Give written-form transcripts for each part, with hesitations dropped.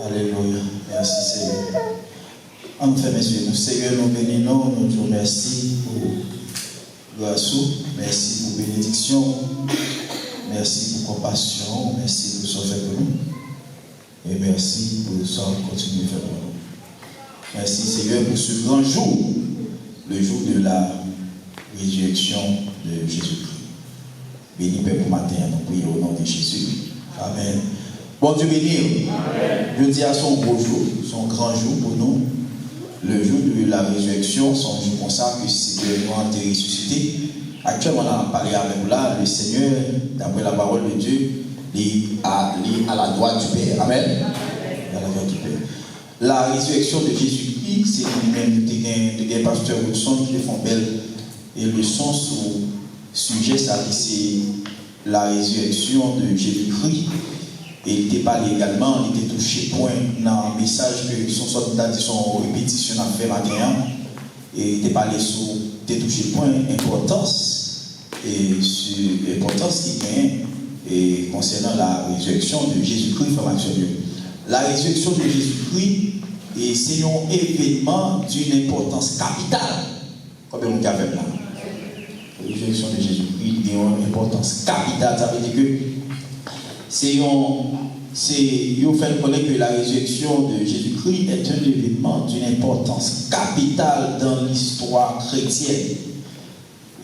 Alléluia. Merci Seigneur. Enfin, messieurs, nous Seigneur, nous bénissons, nous disons merci pour grâce, merci pour bénédiction, merci pour compassion, merci pour ce que fait pour nous. Et merci pour ce que continue de faire pour nous. Merci Seigneur pour ce grand jour, le jour de la résurrection de Jésus-Christ. Béni Père pour matin, nous prions au nom de Jésus. Amen. Bon Dieu béni. Je dis à son beau jour, son grand jour pour nous. Le jour de la résurrection, son jour comme ça, que c'est que nous avons été ressuscités. Actuellement, on a parlé avec vous là, le Seigneur, d'après la parole de Dieu, il à la droite du Père. Amen. À la droite du Père. La résurrection de Jésus-Christ, c'est lui-même, des pasteurs Wilson qui font belle et leçon sur le sujet, ça c'est la résurrection de Jésus-Christ. Et il était parlé également, il était touché point dans le message que son soldat dit son répétition a fait matin. Et il était parlé sur, il était touché point importance et sur l'importance qu'il gagne et concernant la résurrection de Jésus-Christ. La résurrection de Jésus-Christ, c'est un événement d'une importance capitale. Combien vous avez là? La résurrection de Jésus-Christ a une importance capitale. Ça veut dire que il fait connaître que la résurrection de Jésus-Christ est un événement d'une importance capitale dans l'histoire chrétienne.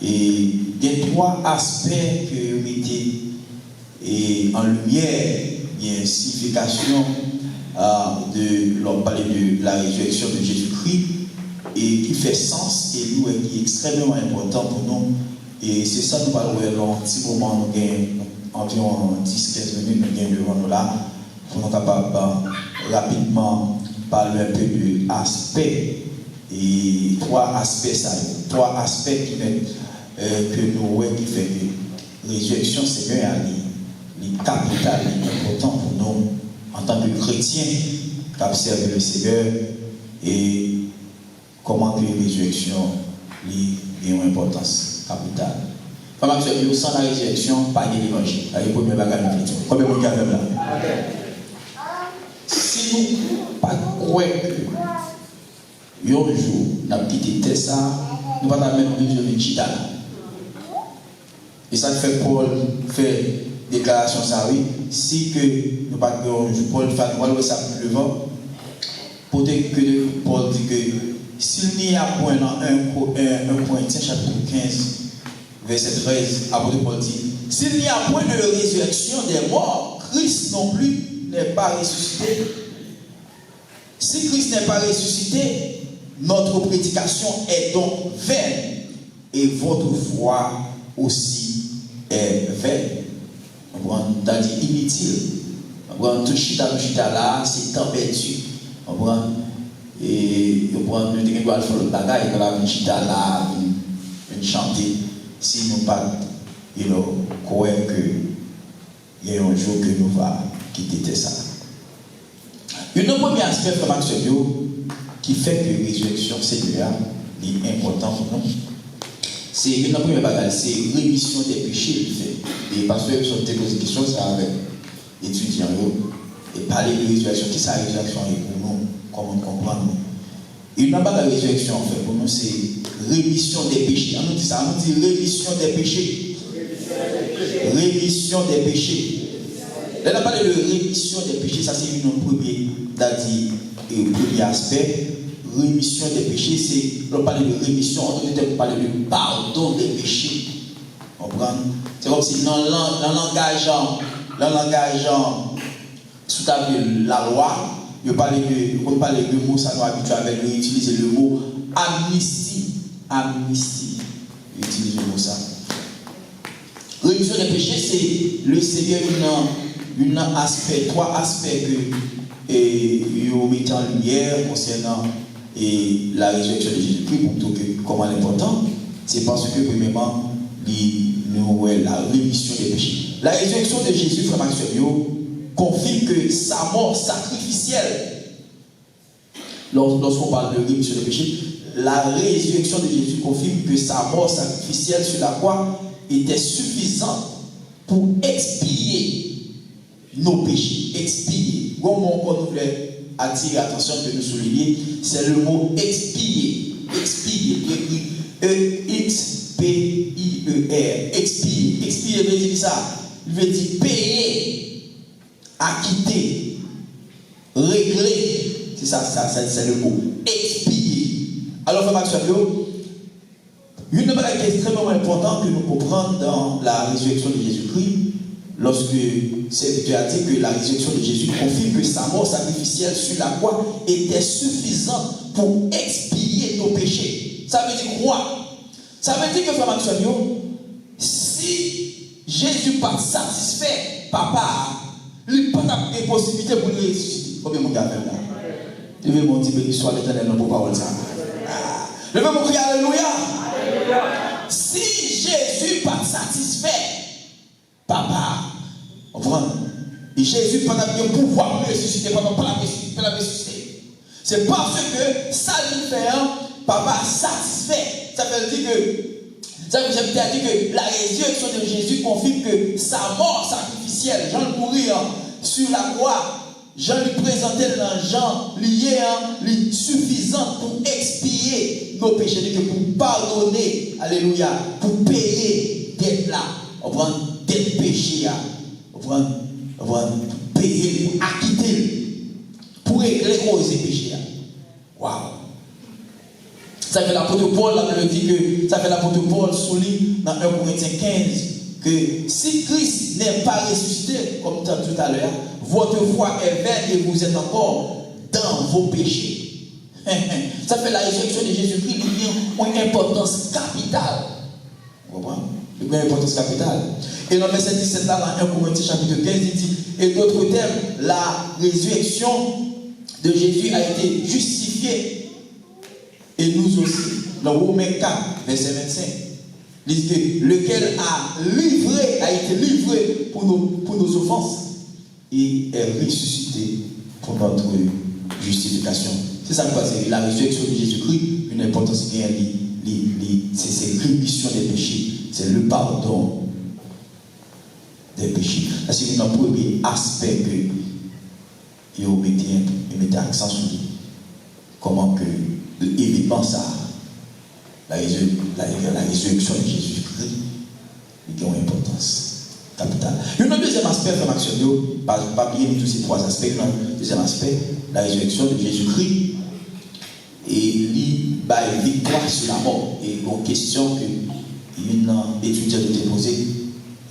Et des trois aspects que vous mettez en lumière, il y a une signification parler de la résurrection de Jésus-Christ et qui fait sens et nous qui est extrêmement important pour nous. Et c'est ça nous parlons dans un petit moment, nous gagnons environ 10-15 minutes, nous gagnons devant nous là, pour nous capables rapidement parler un peu de l'aspect et trois aspects que nous voyons qui fait que la résurrection Seigneur est capitale, est important pour nous en tant que chrétiens qui observent le Seigneur et comment que la résurrection a une importance capitale. Sans la résurrection, pas de l'évangile. Combien de gens là? Si nous ne croyons que un jour, nous avons quitté ça, nous ne pouvons pas mettre une chita. Et ça fait Paul fait déclaration ça oui. Si que nous ne pas Paul fait ça plus devant, pour que Paul dit que s'il n'y a point dans 1 Corinthiens chapitre 15, verset 13, apôtre Paul dit, s'il n'y a point de résurrection des morts, Christ non plus n'est pas ressuscité. Si Christ n'est pas ressuscité, notre prédication est donc vaine et votre foi aussi est vaine. On va dire inutile. On va tout chita là, c'est temps perdu. On va et on prend le temps de faire le bagage et la chita là, une chanter. Si nous ne pas croire qu'il y a un jour que nous allons quitter ça. Un premier aspect qui fait que la résurrection Seigneur est important pour nous, c'est une première bagage, c'est rémission des péchés. Et parce que nous avons posé des questions avec les étudiants et parler de résurrection, qui sa résurrection est pour nous, comment comprendre. Une bagage de résurrection en fait pour nous, c'est rémission des péchés. On nous dit ça, on nous dit rémission des péchés. Rémission des péchés. Là, on a parlé de rémission des péchés, ça c'est une premier aspect. Rémission des péchés, c'est, on parle de rémission, on parle de pardon des péchés. On comprend? C'est comme si dans le langage sous la loi, on parle de mots, ça nous habitue avec utiliser le mot amnistie. Amnistie. Utilise le mot ça. Rémission des péchés, c'est le Seigneur, trois aspects que vous mettez en lumière concernant la résurrection de Jésus-Christ, plutôt que comment l'important, c'est parce que premièrement, nous la rémission des péchés. La résurrection de Jésus, frère Maxwell, confirme que sa mort sacrificielle, lorsqu'on parle de rémission des péchés, la résurrection de Jésus confirme que sa mort sacrificielle sur la croix était suffisante pour expier nos péchés. Expier. Comment on voulait attirer l'attention que nous souligner, c'est le mot expier. Expier. E-X-P-I-E-R. Expier. Expier veut dire ça. Il veut dire payer, acquitter, régler. C'est ça, c'est le mot. Expier. Alors, frère Maxime, une chose qui est extrêmement importante que nous comprenons dans la résurrection de Jésus-Christ, lorsque Dieu a dit que la résurrection de Jésus confirme que sa mort sacrificielle sur la croix était suffisante pour expier nos péchés. Ça veut dire quoi? Ça veut dire que, frère Maxime, si Jésus pas satisfait, papa, il n'a pas de possibilité pour le ressusciter. Combien mon gars fait là? Je vais mon dire béni soit l'Éternel dans vos paroles. Je vais mon crier alléluia. Si Jésus pas satisfait, papa, on prend. Et Jésus pas de pouvoir le ressusciter, papa pas la ressusciter. C'est parce que ça lui fait, papa satisfait. Ça veut dire que la résurrection de Jésus confirme que sa mort sacrificielle, Jean le mourir sur la croix, Jean lui présentait dans Jean lié, suffisant pour expier nos péchés, pour pardonner, alléluia, pour payer d'être là, on prend d'être péché, on prend payer, pour acquitter, pour régler les péchés. Waouh! Ça fait l'apôtre Paul, là, me dit que ça fait l'apôtre Paul souligne dans 1 Corinthiens 15 que si Christ n'est pas ressuscité, comme tout à l'heure, votre foi est vaine et vous êtes encore dans vos péchés. Ça fait la résurrection de Jésus-Christ, il y a une importance capitale. Vous comprenez? Une importance capitale. Et dans le verset 17, là, dans 1 Corinthiens chapitre 15, il dit, et d'autres termes, la résurrection de Jésus a été justifiée. Et nous aussi, dans Romains 4, verset 25, il dit que lequel a été livré pour nos offenses et est ressuscité pour notre justification. C'est ça que c'est la résurrection de Jésus-Christ, une importance qui est c'est rémission des péchés, c'est le pardon des péchés. C'est un premier aspect que vous mettez accent sur lui. Comment que l'événement ça, la résurrection de Jésus-Christ, il a une importance capitale. Il y a un deuxième aspect de l'action, pas oublier tous ces trois aspects. Le deuxième aspect, la résurrection de Jésus-Christ, et il a une victoire sur la mort. Et une question que une étudiante a posée,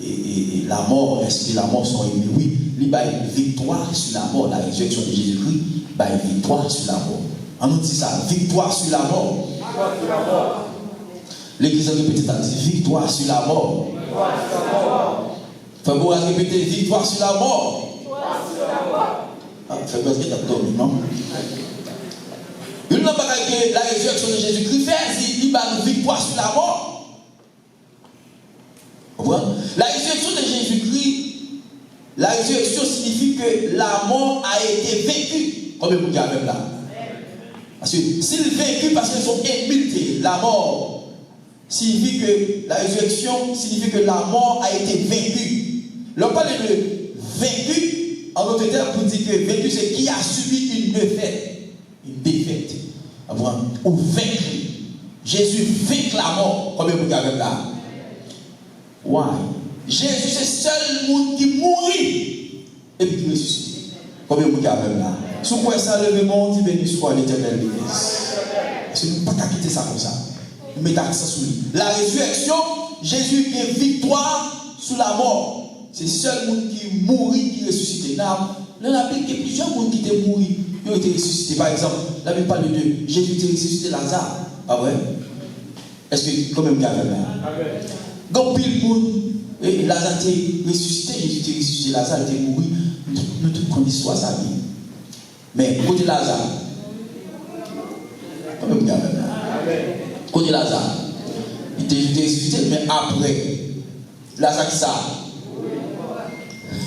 et la mort, est-ce que la mort sont aimées? Oui, il a une victoire sur la mort. La résurrection de Jésus-Christ, il a une victoire sur la mort. On nous dit ça, victoire sur la mort. Victoire sur la mort. L'église a répété ça, victoire sur la mort. Victoire sur la mort. Faites-vous répéter, victoire sur la mort. Victoire sur la mort. Ah, faites-vous répéter, non? Une fois que la résurrection de Jésus-Christ fait, il a une victoire sur la mort. Vous voyez? La résurrection de Jésus-Christ, la résurrection signifie que la mort a été vécue. Combien vous dites même là? Parce que s'il vécu parce qu'ils sont immutés, la mort signifie que la résurrection signifie que la mort a été vaincue. L'on parle de vaincu, en d'autres termes, pour dire que vaincu, c'est qui a subi une défaite. Une défaite. Ou vaincu. Jésus vainc la mort. Combien vous avez là? Why? Jésus, c'est le seul monde qui mourit et puis qui ressuscite. Combien vous avez là? Si vous pouvez ça lever mon dit béni soit l'Éternel de l'Église. Parce que nous ne pouvons pas quitter ça comme ça. Nous mettons accent sur lui. La résurrection, Jésus qui est victoire sur la mort. C'est le seul monde qui mourit, qui ressuscite. Dans la Bible, il y a plusieurs mondes qui étaient morts, qui ont été ressuscités. Par exemple, la Bible parle de Jésus qui a ressuscité Lazare. Ah ouais? Est-ce que quand même il y a là? Donc, puis le monde, Lazare a été ressuscité, Jésus a été ressuscité, Lazare a été mort. Nous tous connaissons l'histoire sa vie. Mais côté Lazare, quand même il y a là. Côté Lazare, il était ressuscité, mais après, Lazare qui ça?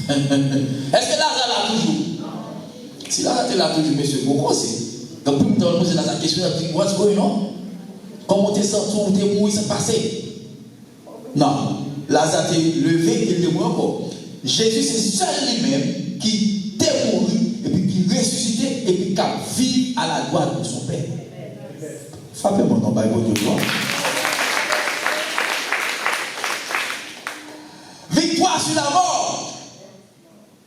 Est-ce que Lazare l'a toujours? Si Lazare est là toujours, monsieur, pourquoi c'est? Donc, plus tard, poser la question, what's going on? Comment tu es sorti, où tu es mort, ça passé? Non, Lazare est levé, il est mort encore. Jésus, c'est seul lui-même qui était mort, et puis qui ressuscité, et puis qui vit à la droite de son Père. Frappez mon nom, Bible de gloire. Victoire sur la mort.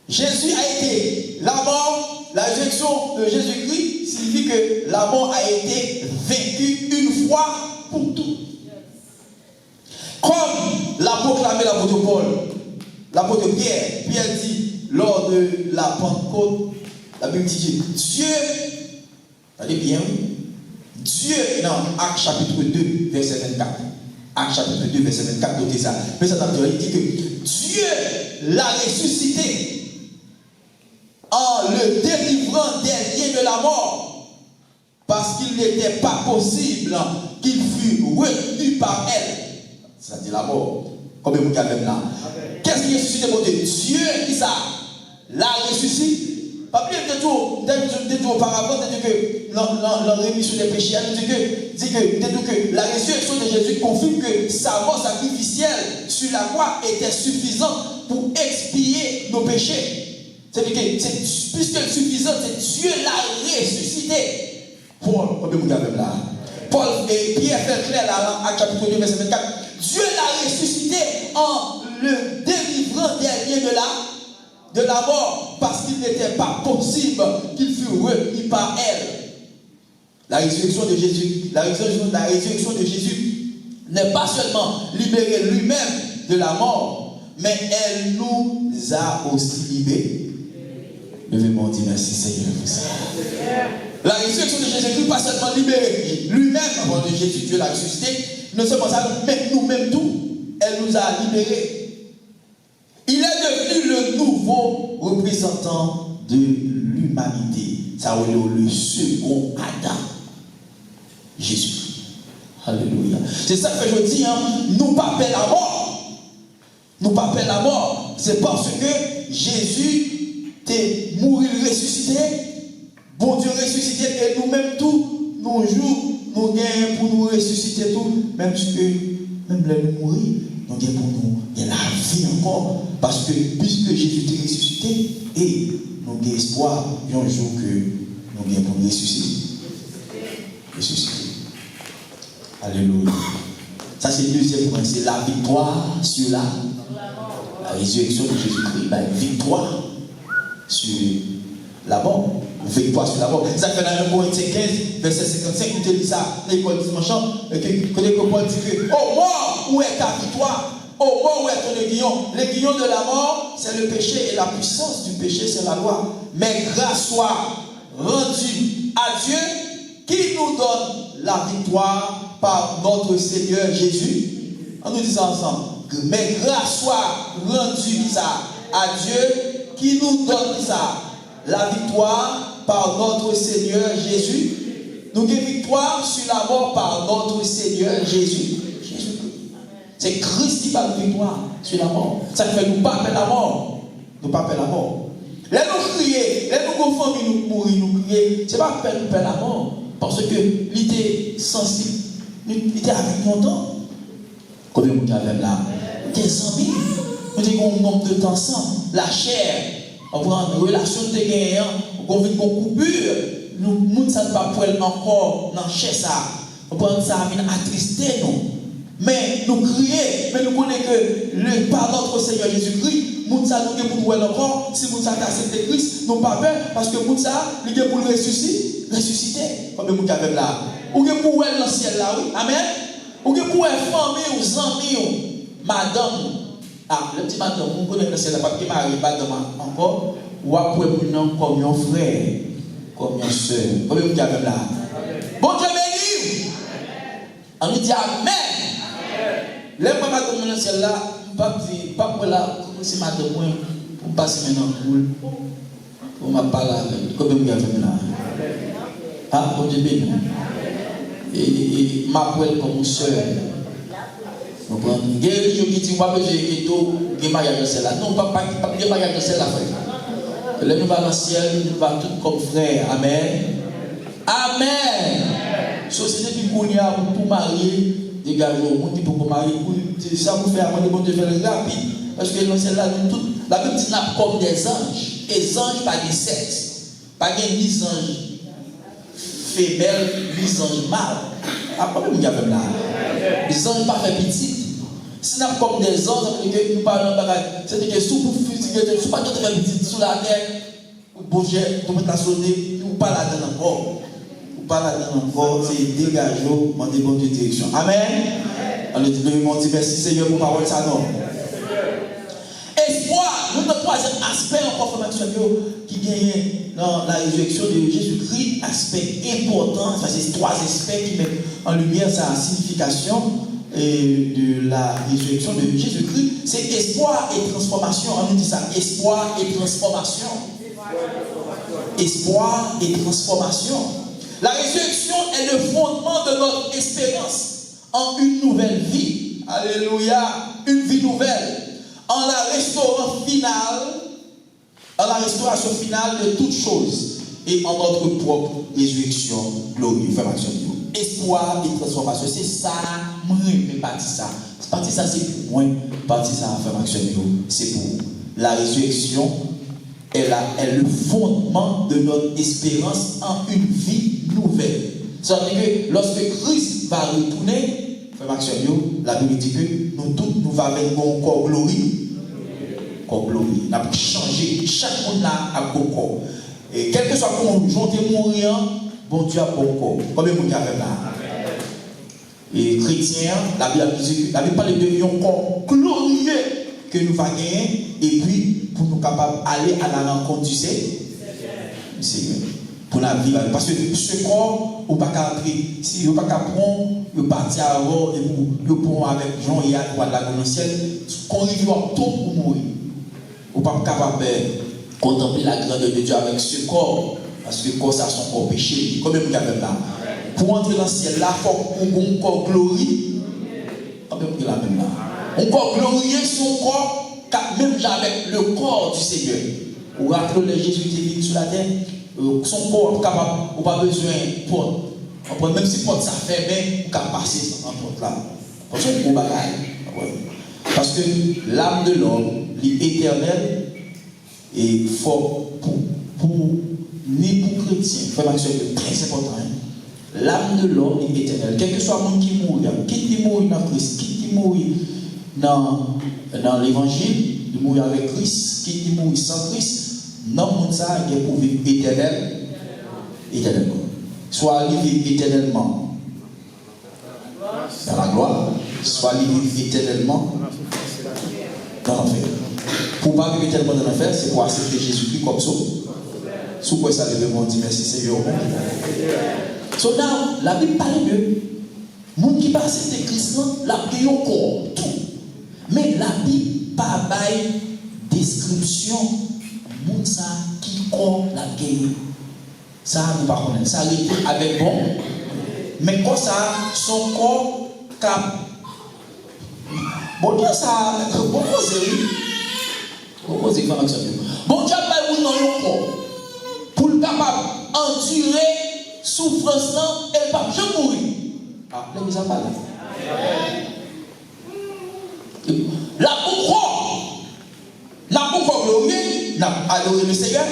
Jésus a été la mort, la résurrection de Jésus-Christ signifie que la mort a été vaincue une fois pour toutes. Comme l'a proclamé l'apôtre Paul, l'apôtre Pierre, Pierre dit lors de la Pentecôte, la Bible dit Dieu, allez bien, Dieu, dans Actes chapitre 2, verset 24. Actes chapitre 2, verset 24, notez ça. Mais ça il dit que Dieu l'a ressuscité en le délivrant des liens de la mort, parce qu'il n'était pas possible qu'il fût retenu par elle. C'est-à-dire la mort. Combien vous avez là? Qu'est-ce qui est ressuscité pour Dieu? Dieu qui ça l'a ressuscité. Pas bien de tout auparavant, de que la rémission des péchés, dit que la résurrection de Jésus confirme que sa mort sacrificielle sur la croix était suffisante pour expier nos péchés. C'est-à-dire que puisque suffisant, c'est Dieu l'a ressuscité. Paul, combien vous avez là? Paul et Pierre fait clair là, dans Actes chapitre 2, verset 24. Dieu l'a ressuscité en le délivrant des liens de la mort, parce qu'il n'était pas possible qu'il fût retenu par elle. La résurrection de Jésus, la résurrection de Jésus n'est pas seulement libéré lui-même de la mort, mais elle nous a aussi libérés. Levez-moi, on dit merci Seigneur pour ça. La résurrection de Jésus-Christ pas seulement libéré lui-même avant de Jésus, Dieu l'a ressuscité, non seulement ça, mais nous-mêmes tout, elle nous a libérés. Il est devenu le nouveau représentant de l'humanité. Ça veut dire le second Adam. Jésus. Alléluia. C'est ça que je dis, nous pas peur la mort. Nous pas peur la mort. C'est parce que Jésus t'est mort, ressuscité. Bon Dieu ressuscité et nous-mêmes tout, nous jouons, nous gagnons pour nous ressusciter tout, même si même là nous mourir, nous gagnons pour nous il y a la vie encore, parce que puisque Jésus est ressuscité, et nous avons espoir un jour que nous gagnons pour nous ressusciter. Alléluia. Ça c'est le deuxième point, c'est la victoire sur la résurrection de Jésus-Christ, la victoire sur la mort. Victoire sur la mort. Ça fait dans 1 Corinthiens 15, verset 55, vous dit ça, l'école dimanche, que Paul dit que, oh mort, où est ta victoire? Oh mort, où est ton aiguillon? L'aiguillon de la mort, c'est le péché, et la puissance du péché, c'est la loi. Mais grâce soit rendue à Dieu, qui nous donne la victoire par notre Seigneur Jésus. On nous dit ça ensemble. Mais grâce soit rendue à Dieu, qui nous donne ça, la victoire par notre Seigneur Jésus. Nous avons victoire sur la mort par notre Seigneur Jésus. C'est Christ qui a la victoire sur la mort. Ça fait nous pas peur la mort. Nous pas peur la mort. Là nous crier, là nous famille nous mourir, nous crier. C'est pas peur nous peur la mort. Parce que l'idée sensible, l'idée avec longtemps. Combien vous avez là? Des amis. Nous avons un nombre de temps ensemble. La chair. On prend une relation de gagnant, on vit une coupure, nous ne sommes pas pour encore dans la chair ça. On prend ça, on attristé nous. Mais nous crions, mais nous connaissons que par notre Seigneur Jésus-Christ, nous sommes pour nous encore, si nous sommes accepté Christ, nous pas peur, parce que nous sommes pour le ressusciter. Comme nous avons là. Ou que pour dans le ciel là, oui. Amen. Ou que pour famille, aux amis, madame. Ah, le petit madame, on connaît le ciel là, parce que Marie, madame encore, ou après nous comme un frère, comme une soeur. Comme nous avons là. Bon Dieu béni. On nous dit Amen. Les moi madame dans le ciel là, pas pour là, c'est madame pour passer maintenant pour ma parole avec. Comme nous avons là. Ah, bon Dieu béni. Et m'appelle comme une soeur. Vous comprenez? Il y a des gens qui disent que le mariage de celle-là. Non, pas le mariage de celle-là, frère. Là, nous allons dans le ciel, nous allons tous comme frères. Amen. Amen. Société qui pour marier, des gars, pour marier, ça vous fait avant de faire rapide. Parce que dans celle-là, la Bible dit comme des anges. et les anges pas de sexe. Pas de ni ange femelle, ni ange mâle. Après, vous avez là. Les anges pas fait petit. Si nous avons comme des anges, nous parlons de bagage. C'est-à-dire que si vous faites pas de faire petit sur la terre, vous bougez, vous mettez la sonner, vous pas là-dedans encore. Vous pas là-dedans encore, c'est dégager, demandez bonne direction. Amen. On dit, merci Seigneur pour parole ça, non. Espoir, nous avons troisième aspect en formation qui gagne dans la résurrection de Jésus-Christ, aspect important, c'est trois aspects qui mettent en lumière sa signification de la résurrection de Jésus-Christ, c'est espoir et transformation. On nous dit ça, espoir et transformation. Espoir et transformation. La résurrection est le fondement de notre espérance en une nouvelle vie. Alléluia, une vie nouvelle. En la restauration finale de toutes choses et en notre propre résurrection glorieuse. Espoir et transformation, c'est ça, moi, mais partie ça. Partie ça, c'est pour moi, partie ça, c'est pour la résurrection. Elle est le fondement de notre espérance en une vie nouvelle. C'est-à-dire que lorsque Christ va retourner, la Bible dit que nous tous, nous allons avec un corps glorieux. Corps glorieux. Nous avons changé. Chaque monde là a un corps. Et quel que soit comment nous jonter mourir, bon Dieu a un bon corps. Combien de monde a fait là? Et chrétiens, la Bible parle de un corps glorieux que nous allons gagner. Et puis, pour nous capables d'aller à la rencontre du Seigneur. Pour la vie. Parce que ce corps, on ne peut pas entrer. Si on ne peut pas prendre, on partir avant et vous prendre avec Jean et Yann pour la dans le ciel, qu'on arrive à tout pour mourir. On ne peut pas capable de contempler la grandeur de Dieu avec ce corps. Parce que le corps, ça a son corps péché. Combien vous avez là? Pour entrer dans le ciel, là, il faut qu'on ait un corps glorieux. Combien vous avez là? Un corps glorieux, son corps. Même avec le corps du Seigneur, vous rappelez Jésus qui est venu sur la terre, son corps capable, on n'a pas besoin de porte. Même si porte ça fait bien, on peut passer en porte là. Parce que c'est un gros bagage. Parce que l'âme de l'homme, l'éternel, est fort ni pour chrétien. C'est très important. L'âme de l'homme est éternelle. Quel que soit le monde qui mourit, qui mourit dans Christ, qui mourit dans l'évangile, de mourir avec Christ, qui mourit sans Christ, non, monde ça, il est pour vivre éternellement. Soit vivre éternellement dans la gloire, soit vivre éternellement dans l'enfer. Pour ne pas vivre éternellement dans l'enfer, c'est pour accepter Jésus-Christ comme ça. Sous quoi ça devait me dire merci Seigneur. So now, la Bible parle de monde qui passe accepter Christ, la Bible encore tout. Mais la Bible pas bail description monde ça qui corps la guerre. Ça nous pas connaître. Ça arrive avec bon. Mais quand ça son corps cap. Bon Dieu ça bon poser comment ça. Bon Dieu pas vous dans le corps pour le capable endurer souffrance là et pas jamais mourir. Ah, les ça pas là. La pourquoi glorieux, n'a adoré le Seigneur.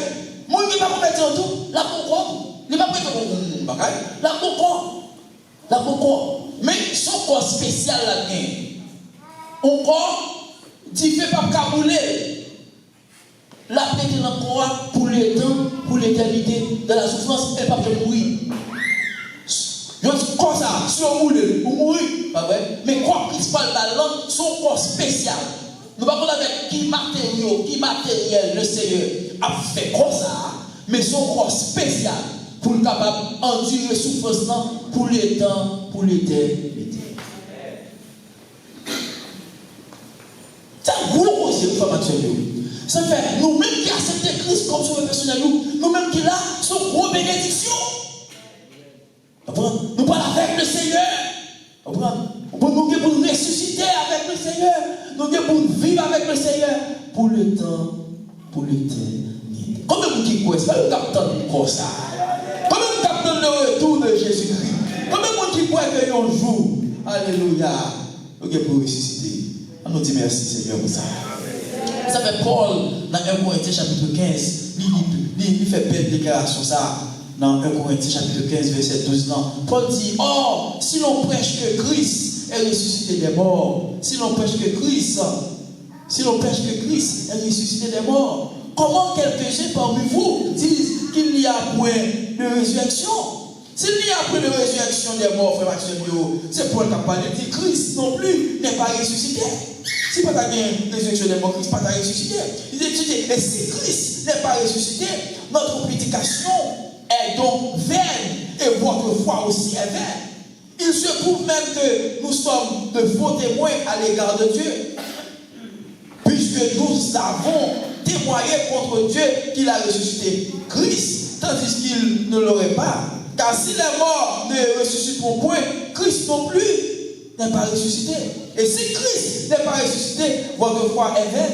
Moi qui ne pas mettre en tout, la pourquoi, il pas prêt à bagage. La pourquoi. Mais son corps spécial là-dedans. Un corps qui fait pas cabouler. La prêter dans le corps pour le temps, pour l'éternité, de la souffrance, elle pas de mourir. Je dis comme ça, si on mourir, on mourir, pas vrai? Mais quoi principal la langue, son corps spécial. Nous ne parlons pas avec qui matériel le Seigneur a fait comme ça, mais son corps spécial pour le capable d'endurer souffrance pour les temps, pour l'éternité. C'est un gros conseil, ça fait nous-mêmes qui acceptons Christ comme sauveur personnel, nous-mêmes qui là, sont gros bénédictions. Nous parlons avec le Seigneur. Nous pour nous ressusciter avec le Seigneur. Nous pour vivre avec le Seigneur pour le temps, pour l'éternité. Comment vous dites quoi? C'est pas le capitaine comme ça. Comment vous captez le retour de Jésus-Christ? Comment vous dites quoi que un jour, alléluia, nous pour ressusciter? On nous dit merci Seigneur pour ça. Ça fait Paul dans 1 Corinthiens chapitre 15. il fait belle déclaration ça dans 1 Corinthiens chapitre 15 verset 12. Paul dit, or, si l'on prêche que Christ est ressuscité des morts, si l'on prêche que Christ est ressuscité des morts, comment quelques-uns parmi vous disent qu'il n'y a point de résurrection? S'il n'y a point de résurrection des morts, frère Maxime, c'est Paul qui a parlé, dit Christ non plus n'est pas ressuscité. Si pas ta résurrection des morts, Christ n'est pas ressuscité. Il dit, et si Christ n'est pas ressuscité, notre prédication est donc vaine et votre foi aussi est vaine. Il se trouve même que nous sommes de faux témoins à l'égard de Dieu, puisque nous avons témoigné contre Dieu qu'il a ressuscité Christ, tandis qu'il ne l'aurait pas. Car si les morts ne ressusciteront point, Christ non plus n'est pas ressuscité. Et si Christ n'est pas ressuscité, votre foi est vaine.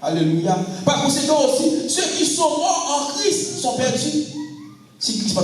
Alléluia. Par conséquent aussi, ceux qui sont morts en Christ sont perdus. Si Christ